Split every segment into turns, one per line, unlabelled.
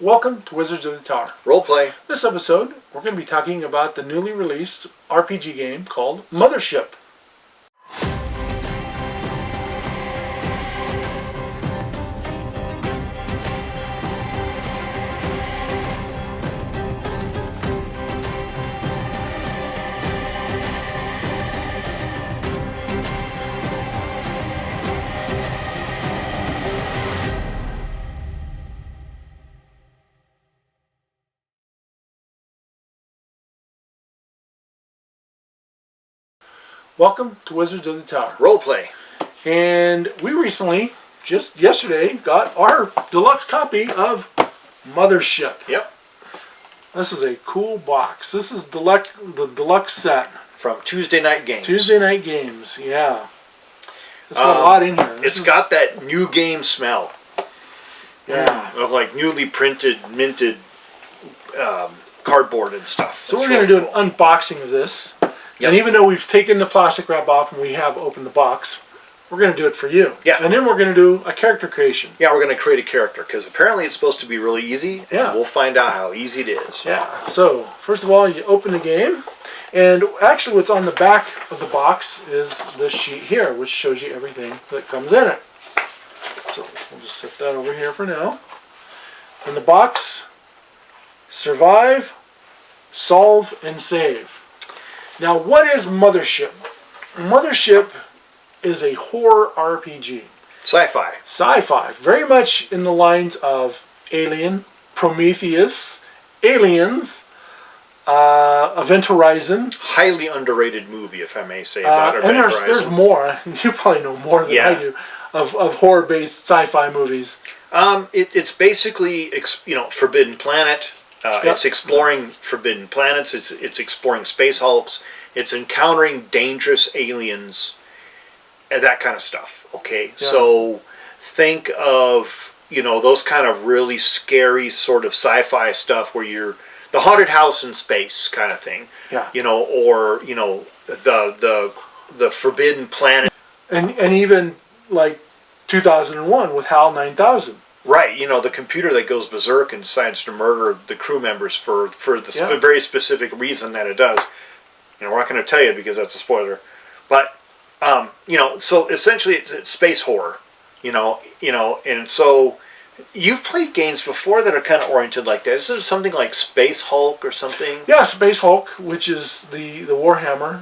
Welcome to Wizards of the Tower.
Roleplay.
This episode, we're going to be talking about the newly released RPG game called Mothership. Welcome to Wizards of the Tower.
Roleplay.
And we recently, just yesterday, got our deluxe copy of Mothership.
Yep.
This is a cool box. This is the deluxe set.
From Tuesday Night Games.
Tuesday Night Games, yeah. It's got a lot in here.
It's got that new game smell.
Yeah.
Of like newly printed, minted cardboard and stuff.
So we're going to do an unboxing of this. Yep. And even though we've taken the plastic wrap off and we have opened the box, we're going to do it for you.
Yeah.
And then we're going to do a character creation.
Yeah, we're going to create a character because apparently it's supposed to be really easy.
Yeah.
And we'll find out how easy it is.
Yeah. So, first of all, you open the game. And actually what's on the back of the box is this sheet here, which shows you everything that comes in it. So, we'll just set that over here for now. In the box, survive, solve, and save. Now, what is Mothership? Mothership is a horror RPG.
Sci-fi.
Sci-fi. Very much in the lines of Alien, Prometheus, Aliens, Event Horizon.
Highly underrated movie, if I may say, about
and there's more. You probably know more than I do of horror-based sci-fi movies.
It's basically, Forbidden Planet. It's exploring forbidden planets. It's exploring space hulks. It's encountering dangerous aliens, and that kind of stuff. Okay, so think of those kind of really scary sort of sci-fi stuff where you're the haunted house in space kind of thing.
Yeah.
Or the forbidden planet.
And even like 2001 with HAL 9000.
Right, the computer that goes berserk and decides to murder the crew members for the very specific reason that it does. We're not going to tell you because that's a spoiler. But, so essentially it's space horror, and so you've played games before that are kind of oriented like that. Is it something like Space Hulk or something?
Yeah, Space Hulk, which is the Warhammer.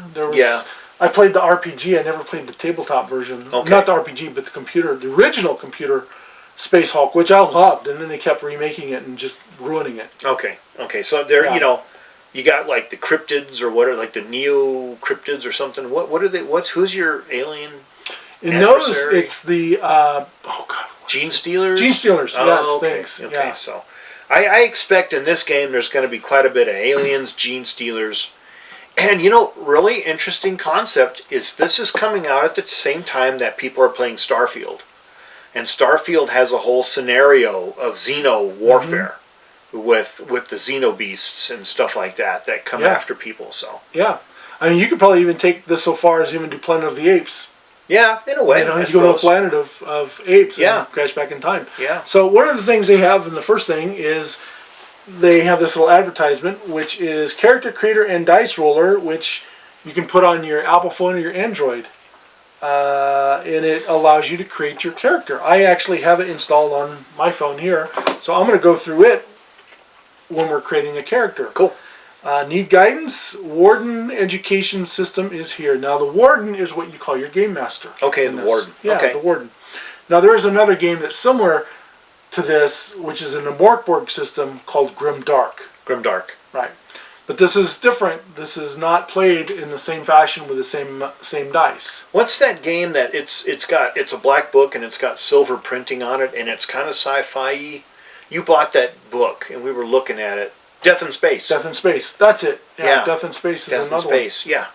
I played the RPG, I never played the tabletop version. Okay. Not the RPG, but the original computer Space Hulk, which I loved, and then they kept remaking it and just ruining it. Okay.
So there, you got like the cryptids or what are like the neo cryptids or something. What are they? Who's your alien?
In those, it's the
Gene Stealers.
Gene Stealers. Yes,
okay.
Thanks.
Okay,
yeah.
So I expect in this game there's going to be quite a bit of aliens, Gene Stealers. And really interesting concept is this is coming out at the same time that people are playing Starfield. And Starfield has a whole scenario of Xeno warfare with the Xenobeasts and stuff like that come after people. So
I mean, you could probably even take this so far as even do Planet of the Apes.
Yeah, in a way.
You go to a planet of apes and crash back in time.
Yeah.
So one of the things they have in the first thing is they have this little advertisement, which is Character Creator and Dice Roller, which you can put on your Apple phone or your Android. And it allows you to create your character. I actually have it installed on my phone here, so I'm going to go through it when we're creating a character.
Cool.
Need guidance? Warden Education System is here. Now the Warden is what you call your game master.
Okay, the Warden.
Yeah,
okay.
The Warden. Now there is another game that's similar to this, which is in the Mork Borg system called Grim Dark.
Grim Dark.
Right. But this is different. This is not played in the same fashion with the same dice.
What's that game that it's a black book and it's got silver printing on it and it's kind of sci-fi-y? You bought that book and we were looking at it. Death in Space.
Death in Space. That's it. Yeah. Death in Space is another one.
Death in Space. Yeah.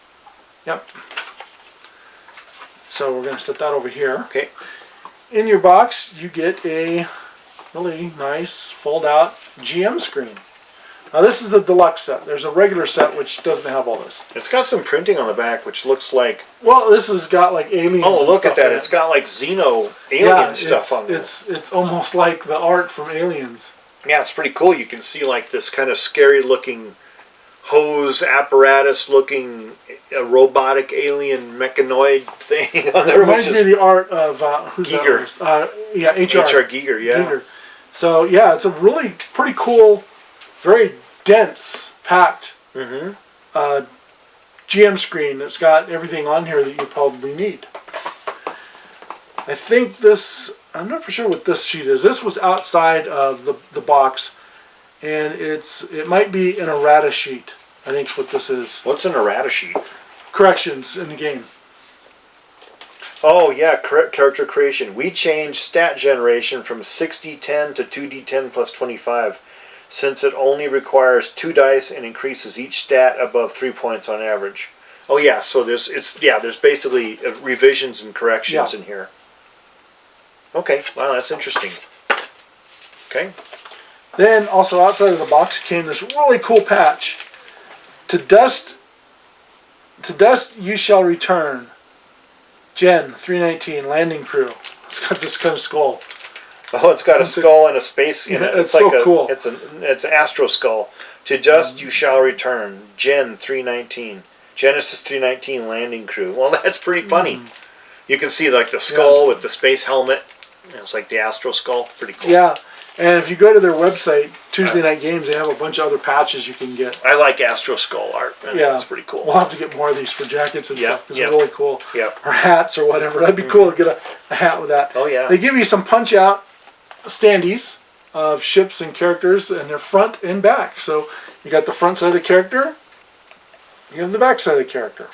Yep. So we're going to set that over here.
Okay.
In your box, you get a really nice fold-out GM screen. Now this is the deluxe set. There's a regular set which doesn't have all this.
It's got some printing on the back which looks like...
Well, this has got like aliens.
Oh, look at that. It's got like Xeno alien stuff on there.
It's almost like the art from Aliens.
Yeah, it's pretty cool. You can see like this kind of scary looking hose apparatus looking robotic alien mechanoid thing on there.
Reminds me of the art of who's
Giger.
that? Yeah, HR.
H.R. Giger, yeah.
Giger. So yeah, it's a really pretty cool, very dense, packed GM screen. It's got everything on here that you probably need. I think this, I'm not for sure what this sheet is. This was outside of the box, and it might be an errata sheet. I think is what this is.
What's an errata sheet?
Corrections in the game.
Oh yeah, character creation. We changed stat generation from 6d10 to 2d10 plus 25, since it only requires 2 dice and increases each stat above 3 points on average. Oh yeah, so there's basically revisions and corrections in here. Okay, wow, that's interesting. Okay.
Then also outside of the box came this really cool patch. To dust you shall return. Gen 319 landing crew. It's got this kind of skull.
Oh, it's got a skull and a space.
It's like so cool.
It's an astro skull. To dust you shall return. Gen 319. Genesis 319 landing crew. Well, that's pretty funny. You can see like the skull with the space helmet. It's like the astro skull. Pretty cool.
Yeah. And if you go to their website, Tuesday Night Games, they have a bunch of other patches you can get.
I like Astro Skull art. Yeah, that's pretty cool.
We'll have to get more of these for jackets and stuff because they're really cool.
Yep.
Or hats or whatever. That'd be cool to get a hat with that.
Oh yeah.
They give you some punch out standees of ships and characters, and they're front and back. So you got the front side of the character, you have the back side of the character.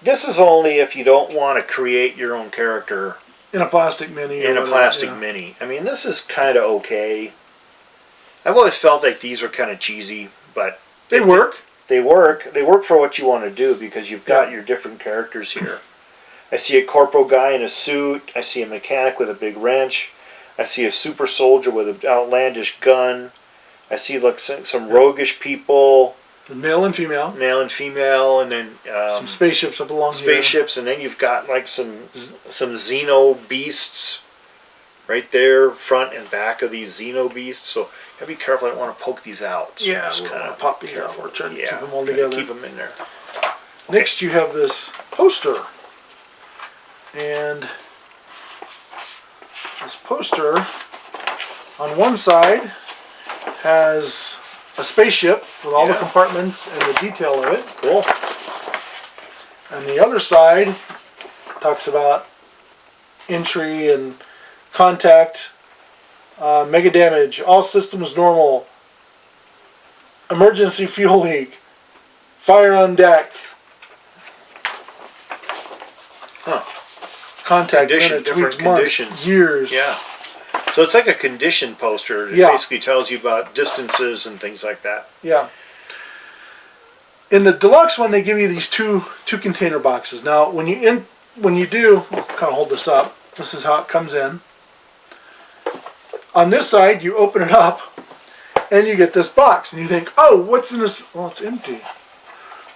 This is only if you don't want to create your own character.
In a plastic mini.
In a plastic mini. I mean, this is kind of okay. I've always felt like these are kind of cheesy, but
they work.
They work. They work for what you want to do because you've got your different characters here. I see a corporal guy in a suit. I see a mechanic with a big wrench. I see a super soldier with an outlandish gun. I see like some roguish people.
Male and female.
Male and female, and then
some spaceships up along here.
Spaceships, and then you've got like some Xeno beasts right there, front and back of these Xeno beasts. So you gotta be careful. I don't want to poke these out. So
yeah, just kind of pop these out. We're trying to keep them all together.
Keep them in there.
Next, you have this poster, and this poster on one side has a spaceship with all the compartments and the detail of it.
Cool.
And the other side talks about entry and contact, mega damage, all systems normal, emergency fuel leak, fire on deck, contact,
different
weeks,
conditions,
months, years.
Yeah. So it's like a condition poster. It basically tells you about distances and things like that.
Yeah. In the deluxe one, they give you these two container boxes. Now, when you do, I'll kind of hold this up. This is how it comes in. On this side, you open it up, and you get this box, and you think, "Oh, what's in this?" Well, it's empty.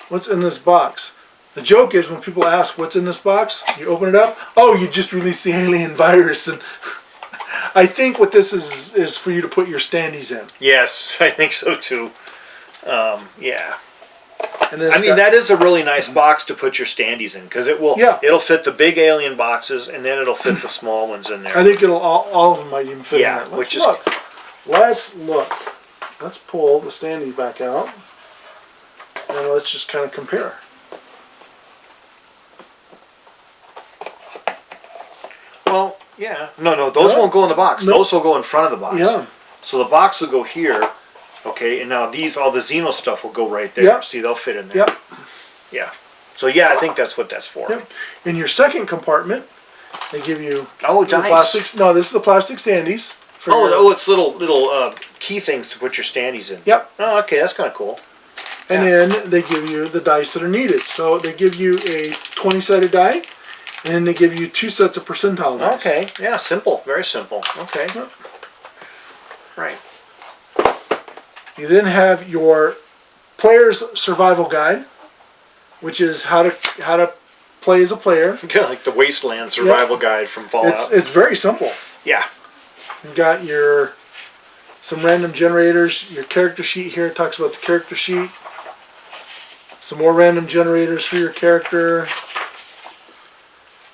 What's in this box? The joke is when people ask, "What's in this box?" You open it up. Oh, you just released the alien virus and. I think what this is for you to put your standees in.
Yes, I think so too. Yeah.
And
I mean, that is a really nice box to put your standees in because it'll fit the big alien boxes and then it'll fit the small ones in there.
I think all of them might even fit in there. Let's look. Let's pull the standee back out and let's just kind of compare.
Well, yeah. No, those won't go in the box. No. Those will go in front of the box.
Yeah.
So the box will go here, okay, and now all the Xeno stuff will go right there.
Yep.
See, they'll fit in there.
Yep.
Yeah. So yeah, I think that's what that's for.
Yep. In your second compartment, they give you
dice.
Plastics. No, this is the plastic standees.
It's little key things to put your standees in.
Yep.
Oh, okay, that's kind of cool.
And then they give you the dice that are needed. So they give you a 20-sided die. And then they give you 2 sets of percentile dice.
Okay, yeah, simple, very simple. Okay, right.
You then have your player's survival guide, which is how to play as a player.
Yeah, like the Wasteland survival guide from Fallout.
It's very simple.
Yeah.
You've got some random generators. Your character sheet here talks about the character sheet. Some more random generators for your character.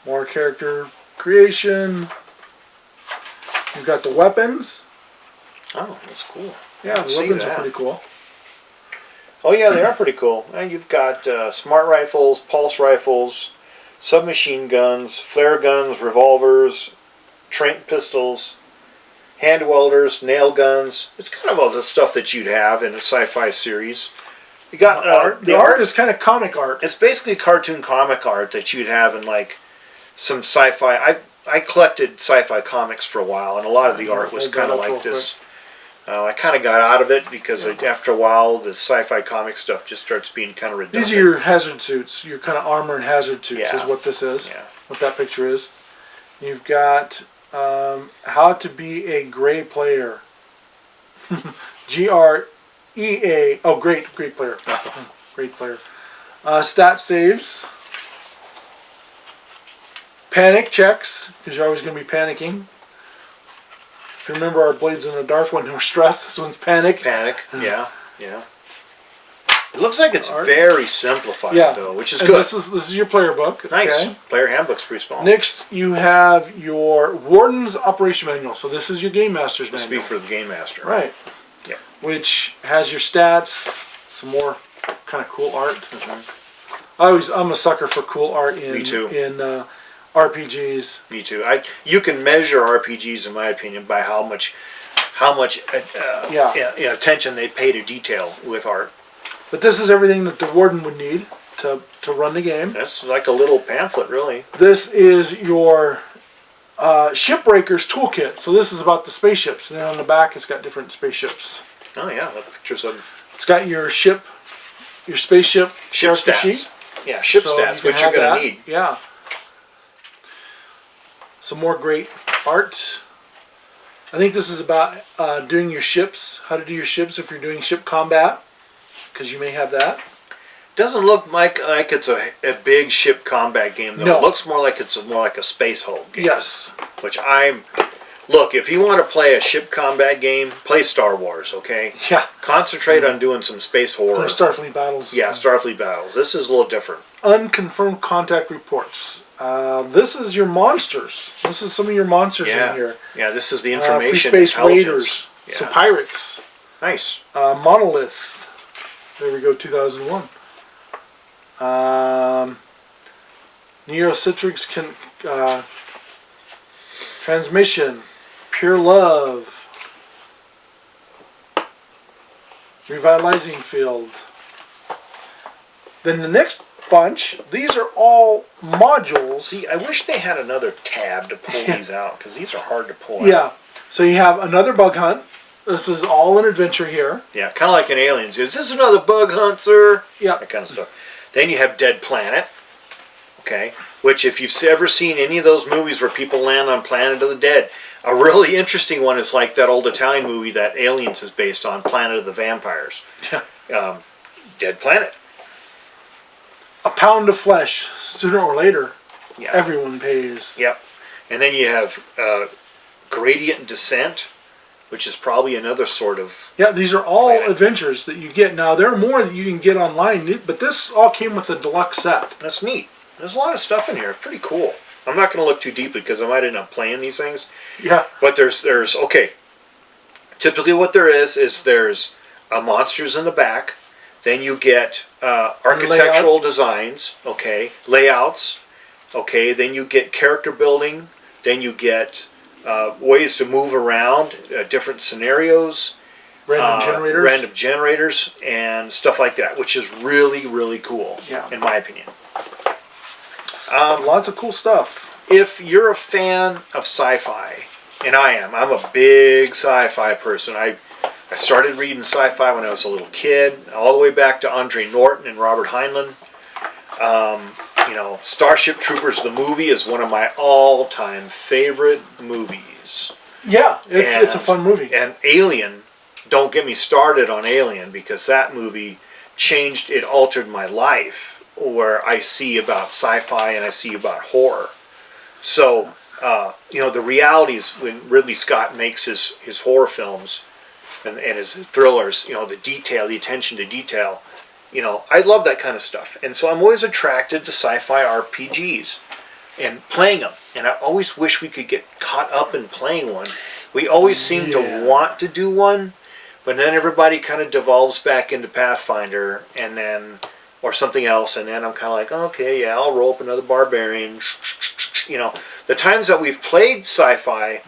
More character creation. You've got the weapons.
Oh, that's cool.
Yeah, the weapons are pretty cool.
Oh yeah, they are pretty cool. And you've got smart rifles, pulse rifles, submachine guns, flare guns, revolvers, tranq pistols, hand welders, nail guns. It's kind of all the stuff that you'd have in a sci-fi series. You got
art. The art is kind of comic art.
It's basically cartoon comic art that you'd have in like some sci-fi. I collected sci-fi comics for a while, and a lot of the art was kind of like this. I kind of got out of it because after a while, the sci-fi comic stuff just starts being kind of redundant.
These are your hazard suits. Your kind of armor and hazard suits is what this is.
Yeah.
What that picture is. You've got how to be a gray player. GREA. Oh, great player. Great player. Stat saves. Panic checks, because you're always going to be panicking. If you remember our Blades in the Dark one, who were stressed, this one's panic.
Panic, yeah. It looks like it's very simplified, though, which is good.
This is your player book.
Nice.
Okay.
Player handbook's pretty small.
Next, you have your Warden's Operation Manual. So this is your Game Master's
This
manual.
be for the Game Master.
Right.
Yeah.
Which has your stats, some more kind of cool art. I'm a sucker for cool art in RPGs.
Me too. You can measure RPGs, in my opinion, by how much attention they pay to detail with art.
But this is everything that the Warden would need to run the game.
That's like a little pamphlet, really.
This is your Shipbreaker's Toolkit. So this is about the spaceships. And then on the back, it's got different spaceships.
Oh yeah, the pictures of.
It's got your spaceship
stats.
Sheet.
Yeah, ship stats, which you're going to need.
Yeah. Some more great art. I think this is about doing your ships, how to do your ships if you're doing ship combat, because you may have that.
Doesn't look like it's a big ship combat game, though.
No.
It looks more like it's more like a space hull game.
Yes.
Which look, if you want to play a ship combat game, play Star Wars, okay?
Yeah.
Concentrate on doing some space horror.
Starfleet battles.
Yeah, Starfleet battles. This is a little different.
Unconfirmed contact reports. This is your monsters. This is some of your monsters in here.
Yeah, this is the information.
Free Space Raiders.
Yeah.
So pirates.
Nice.
Monolith. There we go, 2001. Neocitrix Transmission. Pure Love. Revitalizing Field. Then the next bunch, these are all modules.
See, I wish they had another tab to pull these out, because these are hard to pull out.
Yeah. So you have another bug hunt. This is all an adventure here.
Yeah, kind of like in Aliens. Is this another bug hunt, sir?
Yeah.
That kind of stuff. Then you have Dead Planet. Okay. Which, if you've ever seen any of those movies where people land on Planet of the Dead, a really interesting one is like that old Italian movie that Aliens is based on, Planet of the Vampires.
Yeah.
Dead Planet.
A pound of flesh, sooner or later,
Yeah.
everyone pays.
Yep. And then you have Gradient Descent, which is probably another sort of...
Yeah, these are all adventures that you get. Now, there are more that you can get online, but this all came with a deluxe set.
That's neat. There's a lot of stuff in here. It's pretty cool. I'm not going to look too deeply because I might end up playing these things.
Yeah.
But there's okay. Typically what there is there's monsters in the back. Then you get architectural designs, okay, layouts, okay. Then you get character building. Then you get ways to move around, different scenarios, random generators, and stuff like that, which is really, really cool, in my opinion.
Lots of cool stuff.
If you're a fan of sci-fi, and I'm a big sci-fi person. I started reading sci-fi when I was a little kid, all the way back to Andre Norton and Robert Heinlein. Starship Troopers, the movie, is one of my all-time favorite movies.
Yeah, it's a fun movie.
And Alien, don't get me started on Alien, because that movie it altered my life, where I see about sci-fi and I see about horror. So, the realities when Ridley Scott makes his horror films and his thrillers, the detail, the attention to detail, I love that kind of stuff. And so I'm always attracted to sci-fi RPGs and playing them. And I always wish we could get caught up in playing one. We always seem to want to do one, but then everybody kind of devolves back into Pathfinder and then or something else, and then I'm kind of like, okay, yeah, I'll roll up another barbarian. The times that we've played sci-fi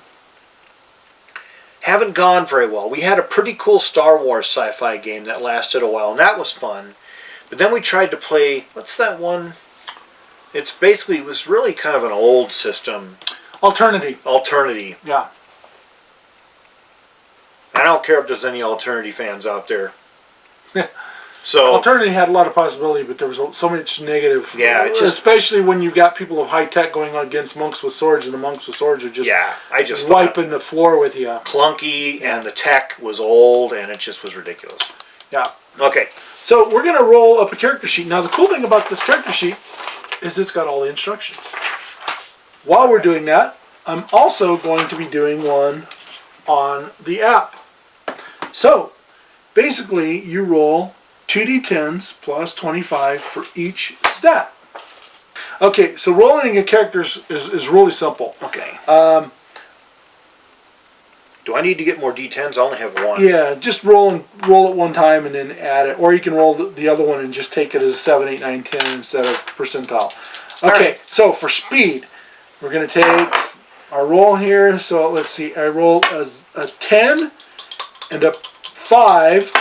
haven't gone very well. We had a pretty cool Star Wars sci-fi game that lasted a while, and that was fun. But then we tried to play, what's that one? It was really kind of an old system. Alternity.
Yeah.
I don't care if there's any Alternity fans out there. So
Alternity had a lot of possibility, but there was so much negative.
Yeah,
especially when you got people of high tech going against monks with swords, and the monks with swords are just wiping the floor with you.
Clunky, and the tech was old, and it just was ridiculous.
Yeah.
Okay.
So we're going to roll up a character sheet. Now the cool thing about this character sheet is it's got all the instructions. While we're doing that, I'm also going to be doing one on the app. So basically, you roll 2d10s plus 25 for each stat. Okay, so rolling a character is really simple.
Okay. Do I need to get more d10s? I only have one.
Yeah, just roll it one time and then add it. Or you can roll the other one and just take it as a 7, 8, 9, 10 instead of percentile. Okay, right. So for speed, we're going to take our roll here. So let's see, I roll a 10 and a 5.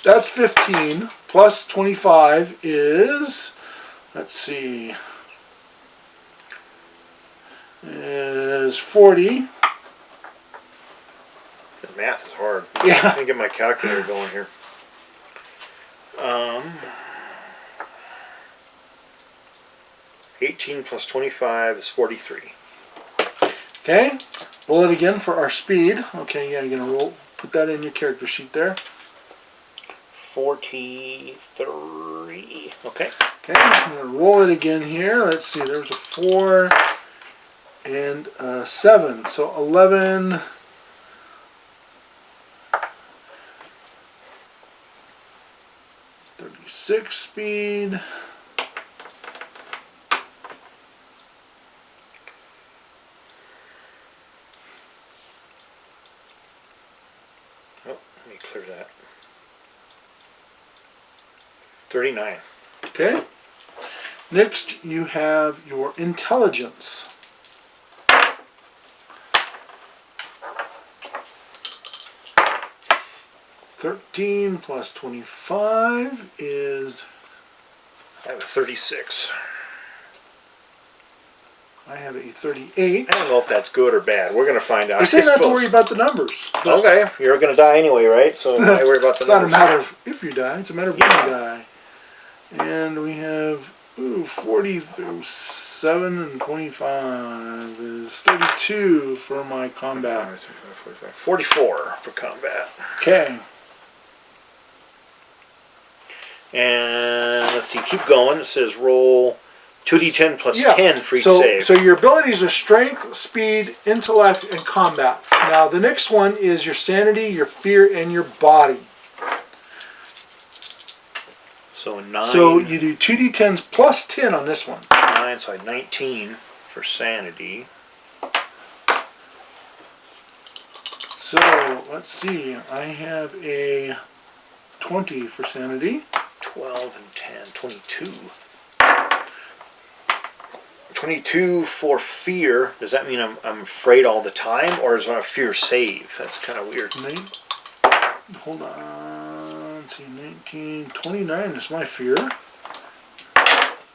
That's 15. Plus 25 is, let's see, is 40.
The math is hard.
Yeah.
I can get my calculator going here. 18 plus 25 is 43.
Okay. Roll it again for our speed. Okay, yeah, you're going to put that in your character sheet there.
43. Okay.
Okay, I'm going to roll it again here. Let's see, there's a 4 and a 7. So 11. 36 speed.
Oh, let me clear that. 39.
Okay. Next, you have your intelligence. $13 plus 25 is...
I have a 36.
I have a 38.
I don't know if that's good or bad. We're going to find out.
They say not to worry about the numbers.
Okay, you're going to die anyway, right? So why worry about the numbers?
It's not a matter of if you die, it's a matter of when you die. And we have 47 and 25 is 32 for my combat.
44 for combat.
Okay.
And let's see, keep going. It says roll 2d10 plus 10 for each save.
So your abilities are strength, speed, intellect, and combat. Now the next one is your sanity, your fear, and your body.
So 9.
So you do 2d10s plus 10 on this one.
9, so I had 19 for sanity.
So let's see, I have a 20 for sanity.
12 and 10, 22. 22 for fear. Does that mean I'm afraid all the time, or is it a fear save? That's kind of weird.
Hold on. Let's see, 19, 29 is my fear.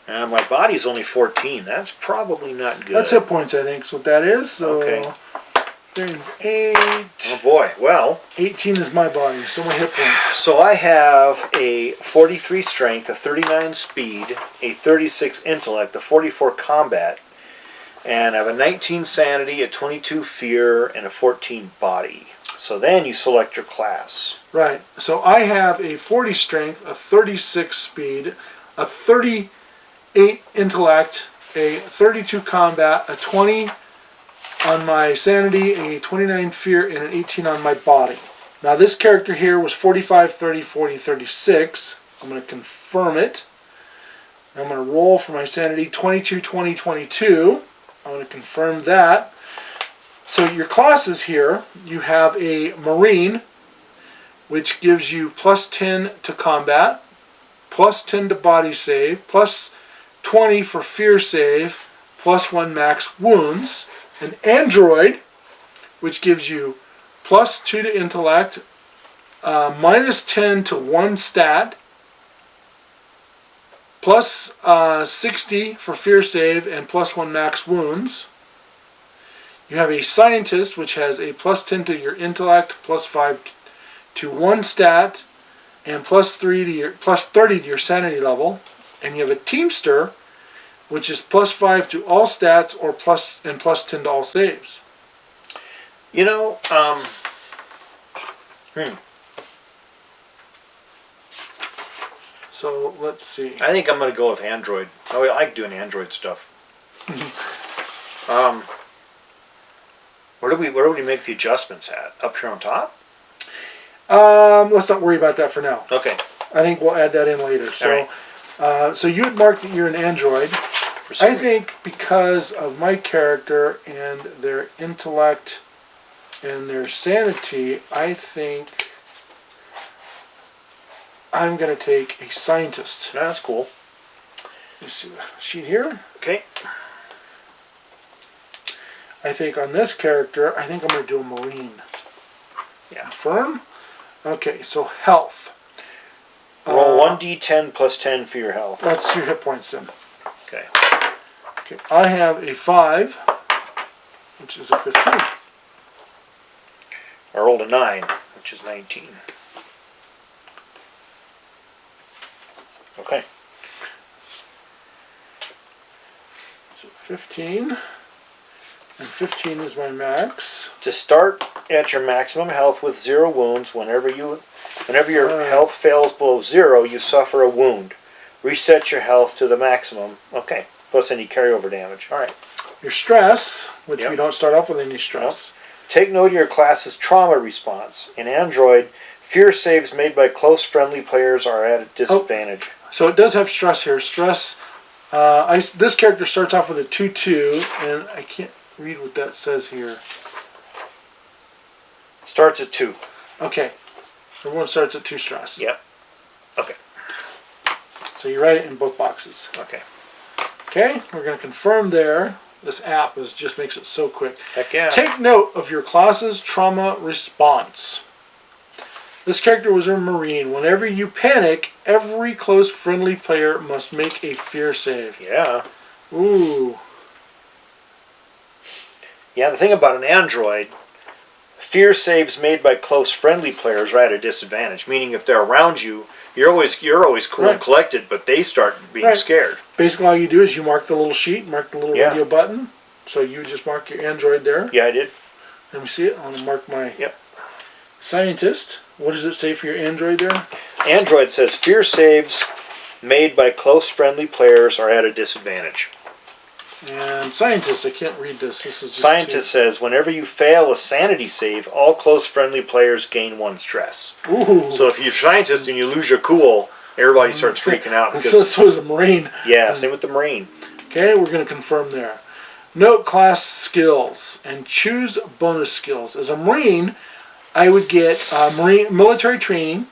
My body's only 14. That's probably not good.
That's hit points, I think, is what that is. So
okay.
8.
Oh boy, well.
18 is my body, so my hit points.
So I have a 43 strength, a 39 speed, a 36 intellect, a 44 combat, and I have a 19 sanity, a 22 fear, and a 14 body. So then you select your class.
Right. So I have a 40 strength, a 36 speed, a 38 intellect, a 32 combat, a 20 on my sanity, a 29 fear, and an 18 on my body. Now this character here was 45, 30, 40, 36. I'm going to confirm it. I'm going to roll for my sanity 22, 20, 22. I'm going to confirm that. So your classes here, you have a Marine, which gives you plus 10 to combat, plus 10 to body save, plus 20 for fear save, plus 1 max wounds. An Android, which gives you plus 2 to intellect, minus 10 to 1 stat, plus 60 for fear save, and plus 1 max wounds. You have a Scientist, which has a plus 10 to your intellect, plus 5 to 1 stat, and plus 30 to your sanity level. And you have a Teamster, which is plus 5 to all stats or plus 10 to all saves.
You know,
So let's see.
I think I'm going to go with Android. I like doing Android stuff. Where do we make the adjustments at? Up here on top?
Let's not worry about that for now.
Okay.
I think we'll add that in later. So, so you had marked that you're an Android. I think because of my character and their intellect and their sanity, I think I'm going to take a Scientist.
That's cool.
Let me see the sheet here.
Okay.
I think on this character, I think I'm going to do a Marine.
Yeah.
Confirm. Okay, so health.
Roll 1d10 plus 10 for your health.
That's your hit points then.
Okay.
Okay, I have a 5, which is a 15.
I rolled a 9, which is 19. Okay.
So 15. And 15 is my max.
To start at your maximum health with 0 wounds, whenever your health fails below 0, you suffer a wound. Reset your health to the maximum. Okay. Plus any carryover damage. All right.
Your stress, which we don't start off with any stress.
Yep. Take note of your class's trauma response. In Android, fear saves made by close friendly players are at a disadvantage.
So it does have stress here. Stress. This character starts off with a 2-2, and I can't read what that says here.
Starts at 2.
Okay. Everyone starts at 2 stress.
Yep. Okay.
So you write it in both boxes.
Okay.
Okay, we're going to confirm there. This app just makes it so quick.
Heck yeah.
Take note of your class's trauma response. This character was a Marine. Whenever you panic, every close friendly player must make a fear save.
Yeah.
Ooh.
Yeah, the thing about an Android, fear saves made by close friendly players are at a disadvantage. Meaning, if they're around you, you're always cool and collected, but they start being scared.
Basically, all you do is you mark the little sheet, mark the little radio button. So you just mark your Android there.
Yeah, I did.
Let me see it. I'm going to mark my Scientist. What does it say for your Android there?
Android says fear saves made by close friendly players are at a disadvantage.
And Scientist, I can't read this. This is just
Scientist says whenever you fail a sanity save, all close friendly players gain 1 stress.
Ooh.
So if you're Scientist and you lose your cool, everybody starts freaking out. Because,
so is a Marine.
Yeah, same with the Marine.
Okay, we're going to confirm there. Note class skills and choose bonus skills. As a Marine, I would get Marine military training,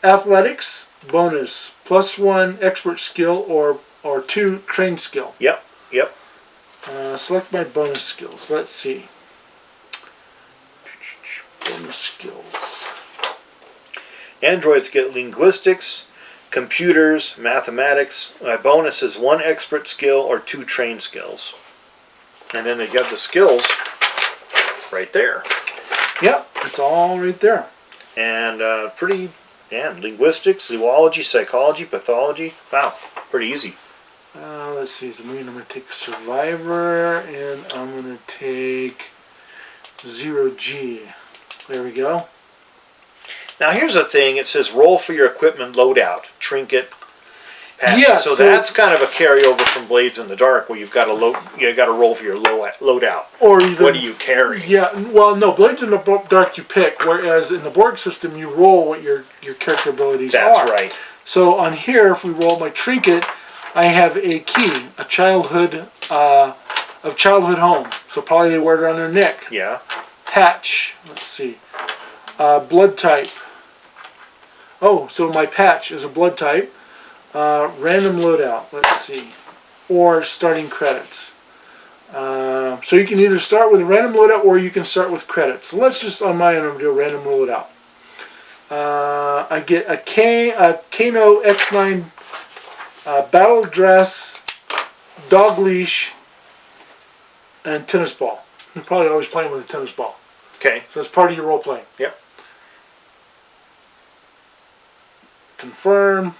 athletics bonus, +1 expert skill or 2 trained skill.
Yep.
Select my bonus skills. Let's see. Bonus skills.
Androids get linguistics, computers, mathematics. My bonus is 1 expert skill or 2 trained skills. And then they got the skills right there.
Yep, it's all right there.
And linguistics, zoology, psychology, pathology. Wow, pretty easy.
Let's see. So I'm going to take Survivor, and I'm going to take 0G. There we go.
Now here's the thing. It says roll for your equipment loadout, trinket. patch.
Yeah,
so
so
that's kind of a carryover from Blades in the Dark, where you've got to roll for your loadout.
Or even,
what do you carry?
Yeah, well, no, Blades in the Dark you pick, whereas in the Borg system you roll what your character abilities are.
That's right.
So on here, if we roll my trinket, I have a key, a childhood home. So probably they wear it on their neck.
Yeah.
Patch. Let's see. Blood type. Oh, so my patch is a blood type. Random loadout. Let's see. Or starting credits. So you can either start with a random loadout or you can start with credits. So let's just, on my end, I'm going to do a random loadout. I get a Kano X9 battle dress, dog leash, and tennis ball. You're probably always playing with a tennis ball.
Okay.
So that's part of your role playing.
Yep.
Confirm.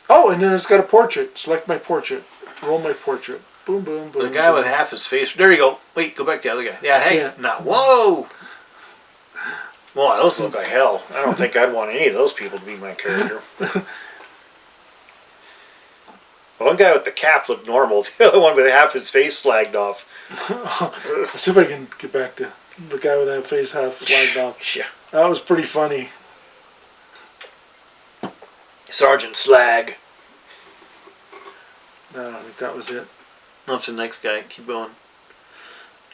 Oh, and then it's got a portrait. Select my portrait. Roll my portrait. Boom, boom, boom.
The guy with half his face. There you go. Wait, go back to the other guy. Yeah, hey. Not. Whoa. Well, those look like hell. I don't think I'd want any of those people to be my character. One guy with the cap looked normal. The other one with half his face slagged off.
Let's see if I can get back to the guy with that face half slagged off.
Yeah.
That was pretty funny.
Sergeant Slag.
No, I don't think that was it.
That's the next guy. Keep going.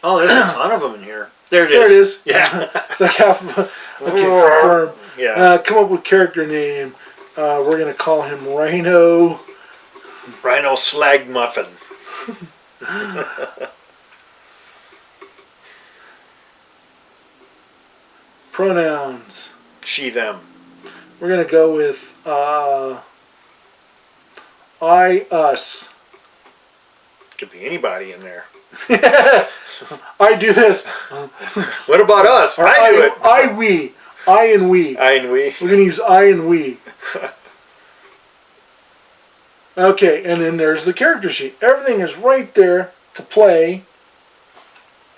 Oh, there's a ton of them in here. There it is.
There it is.
Yeah.
It's like half of a... Okay, confirm.
Yeah.
Come up with character name. We're going to call him Rhino.
Rhino Slag Muffin.
Pronouns.
She, them.
We're going to go with I, us.
Could be anybody in there.
I do this.
What about us?
Or
I do it.
I, we. I and we.
I and we.
We're going to use I and we. Okay, and then there's the character sheet. Everything is right there to play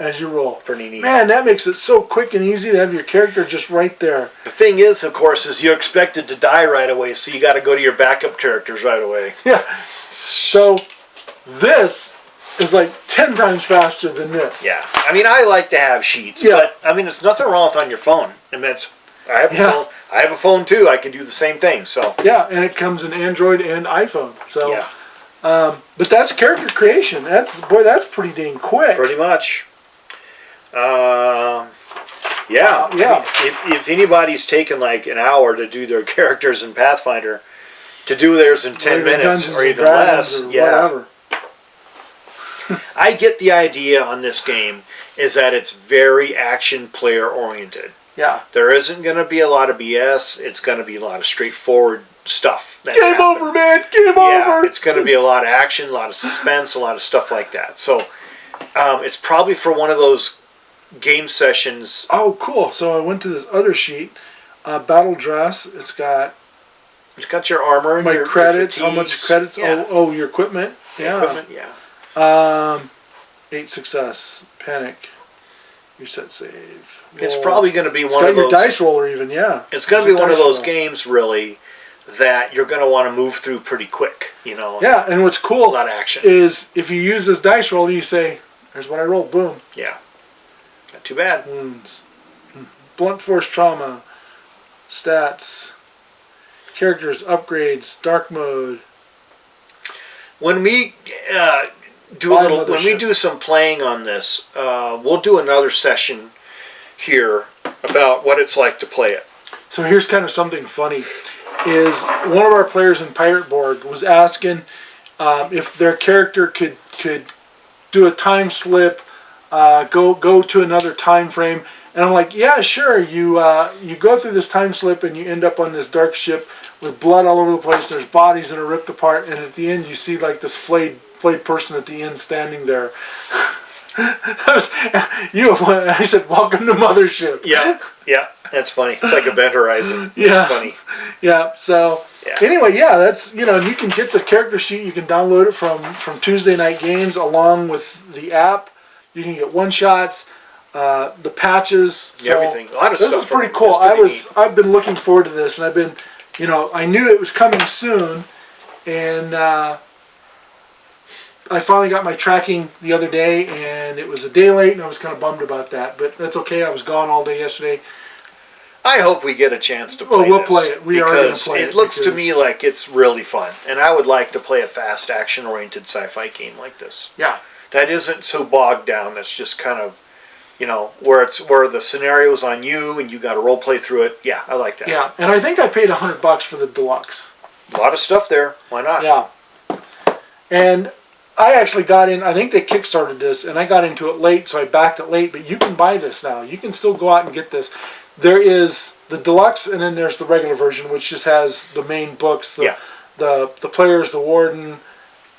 as you roll.
Pretty neat.
Man, that makes it so quick and easy to have your character just right there.
The thing is, of course, is you're expected to die right away, so you got to go to your backup characters right away.
Yeah. So this is like 10 times faster than this.
Yeah. I mean, I like to have sheets, but I mean, it's nothing wrong with on your phone. I mean, I have a phone. I have a phone too. I can do the same thing. So
yeah, and it comes in Android and iPhone. So
yeah.
But that's character creation. That's pretty dang quick.
Pretty much. Yeah.
Yeah.
I mean, if anybody's taken like an hour to do their characters in Pathfinder, to do theirs in 10 minutes or even less,
whatever.
I get the idea on this game is that it's very action player oriented.
Yeah.
There isn't going to be a lot of BS. It's going to be a lot of straightforward stuff.
Game over, man. Game over.
It's going to be a lot of action, a lot of suspense, a lot of stuff like that. So it's probably for one of those game sessions.
Oh, cool. So I went to this other sheet. Battle dress. It's got
your armor and
my
your
credits.
your
how much credits?
Yeah.
Oh, your equipment. Yeah.
Equipment, yeah.
8 success. Panic. Reset save.
It's probably going to be
it's
one
got
of those.
your dice roller even, yeah.
It's going to be one of those games, really, that you're going to want to move through pretty quick. You know.
Yeah, and what's cool
a lot of action
is if you use this dice roller, you say, "Here's what I rolled." Boom.
Yeah. Not too bad.
Wounds, blunt force trauma, stats, characters, upgrades, dark mode.
When we when we do some playing on this, we'll do another session here about what it's like to play it.
So here's kind of something funny: is one of our players in Pirate Borg was asking if their character could do a time slip, go to another time frame, and I'm like, yeah, sure. You go through this time slip and you end up on this dark ship with blood all over the place. There's bodies that are ripped apart, and at the end you see like this flayed person at the end standing there. I said, welcome to Mothership.
Yeah, that's funny. It's like Event Horizon.
Yeah,
it's funny.
Yeah. So anyway, that's you can get the character sheet. You can download it from Tuesday Night Games along with the app. You can get one shots, the patches,
everything. A lot of
this
stuff.
This is pretty cool. I've been looking forward to this, and I've been, I knew it was coming soon. And I finally got my tracking the other day, and it was a day late, and I was kind of bummed about that. But that's okay. I was gone all day yesterday.
I hope we get a chance to play
we'll
this,
play it. We are going to play it.
Because it looks to me like it's really fun. And I would like to play a fast, action-oriented sci-fi game like this.
Yeah.
That isn't so bogged down. That's just kind of, where the scenario's on you and you got to role play through it. Yeah, I like that.
Yeah, and I think I paid $100 for the deluxe.
A lot of stuff there. Why not?
Yeah. And I actually got in, I think they kickstarted this, and I got into it late, so I backed it late, but you can buy this now. You can still go out and get this. There is the deluxe, and then there's the regular version, which just has the main books, the players, the warden,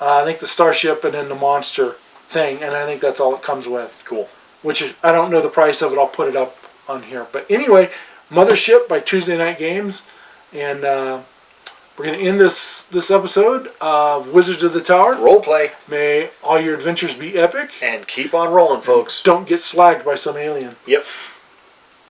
I think the starship, and then the monster thing, and I think that's all it comes with.
Cool.
Which is, I don't know the price of it. I'll put it up on here. But anyway, Mothership by Tuesday Night Games, and we're going to end this episode of Wizards of the Tower.
Role play.
May all your adventures be epic.
And keep on rolling, folks.
Don't get slagged by some alien.
Yep.